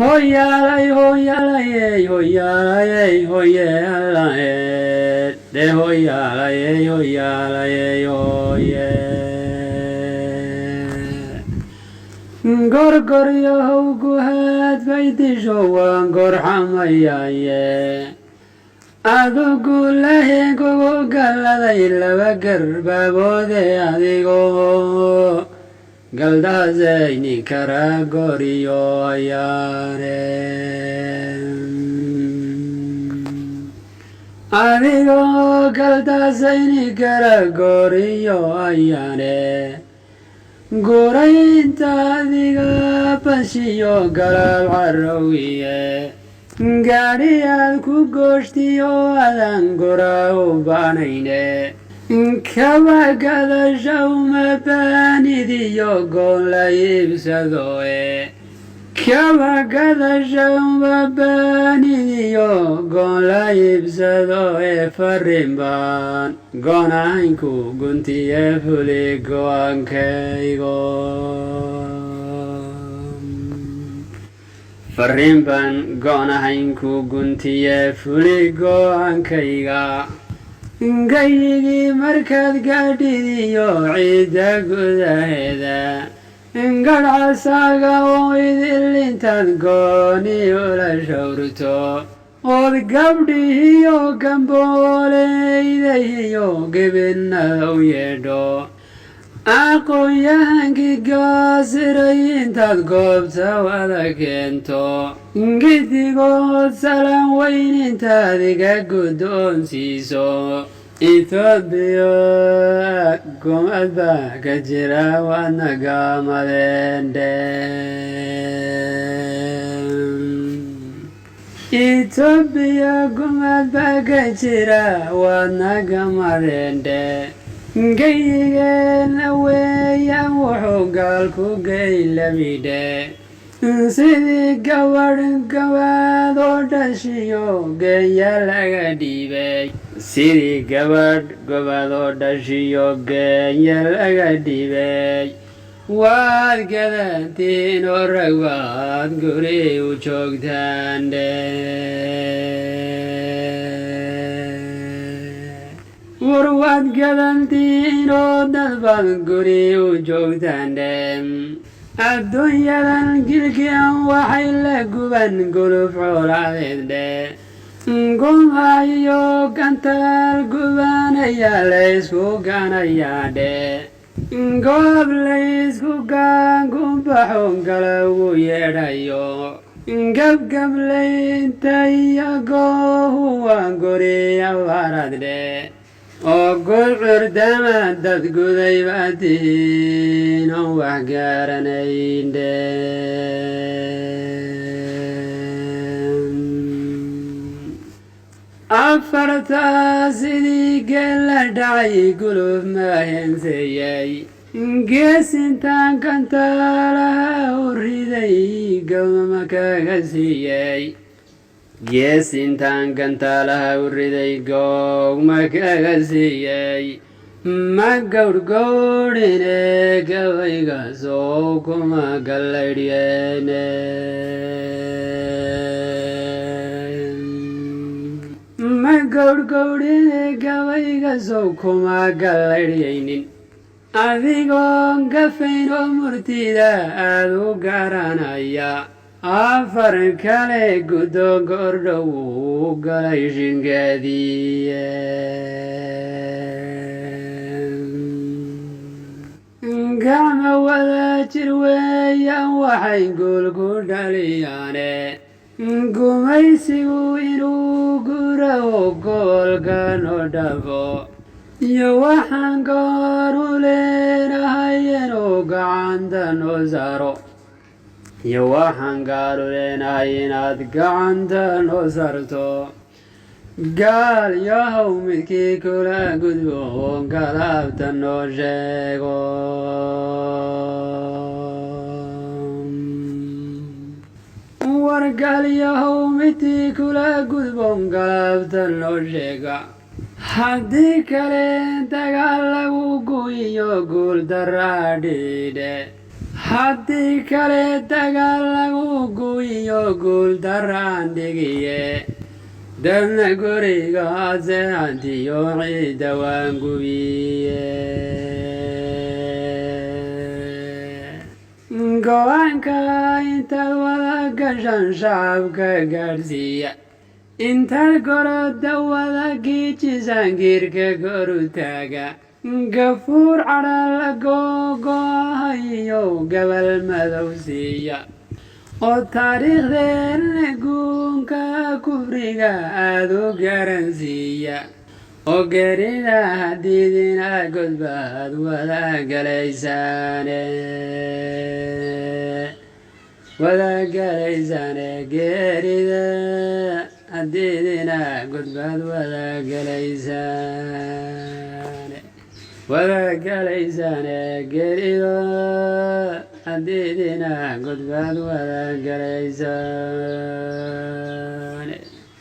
hoyalay hoyalay hoyalay hoyalay de hoyalay hoyalay hoye gorgor yahow guhaad baydisho waan gorxamayaye adugu lahe kugu galaday laba garbaboode adigoo galdahazayni kara goriyo ayaane adigoo galdahazayni kara goriyo ayaane guraynta adiga bashiyo galaal carrawiye gaadhi aad ku gooshtiyo adan gora u baanayne kaba gadasha uma baanidiyo goon la iibsadoe kaba gadasha uma baanidiyo goon la iibsadoe farrin baan goonahaynku guntiye fuli go-aankaygo farrin baan goonahaynku guntiye fuli go-aankayga gayigii markaad gaadhidiyo ciidda gudaheeda gadhcasaaga oo idilintaad gooni ula shawrto ood gabdhihiyo gambooleydahiyo gebinnada u yeedho aqoon-yahankii gaasiray intaad goobta wada keento gidigood salaan weyn intaad iga guddoonsiiso etoobiya gumad baa ka jira waadna gaamadeendhe etoobiya gumad baa ka jira waadna gamadeendhe gayigeenna weeyaan wuxuu gaalku gaylamidhe sidii gabadh gabaad oo dhashiyo geenya laga dhiibay sidii gabadh gabaad oo dhashiyo geenya laga dhiibay waad gadantiin oo rag waad guri u joogtaandhe war waad gadantiin oo dad baad guri u joogtaandhe adduunyadan gilgian waxay la guban guluf xooladeedhe gumayo gantaal gubanaya laysku ganayaadhe goob laysku gaangubaxo galagu yeedhayo gabgablaynta iyo goohuwa goriya waradhe oo gol curdama dad guday baad tihiin oon wax garanayndhe afartaa sidii geel la dhacay guluf maheenseeyey geesintaan kantaalaha u riday gabama kaga siiyey geesintaan gantaalaha u riday googma kaga siiyey ma gowrgowrine gabayga soo kuma gallaydhyeene ma gowrgowrine gabayga sow kuma gallaydhyaynin adigoon gafayn oo murtida aad u garanaya afar kale guddo gordhow uu galay shingeediye gacma wada jir weeyaan waxay guul ku dhaliyaane gumaysigu inuu guraho gobolkan oo dhafo iyo waxaan gooru leenahay inuu gacanta noo saaro iyo waxaan gaalu leenahay inaad gacanta noo sarto gaal yahow midkii kula gudbo galaabta noo sheego war gaal yahow midkii kula gudbo galaabta noo sheega haddii kale dagaal lagu guyiyo guul daraa dhiidhe haddii kale dagaal lagu guyiyo guul daraan dhigiye dadna gurigaase hantiyo ciidda waan gubiye go-aanka intaad wada gashan shacabka gaadhsiiya intaad goroda wada giijisaan giirka goru taaga gafuur cadhala googo-ahayo gabal madow siiya oo taariikhdeenna guunka kufriga aad u garansiiya oo gerida hadiidina godbaad wada galaysaane gerida hadiidina godbaad wada galaysaane gerida hadiidina godbaad wada galaysaane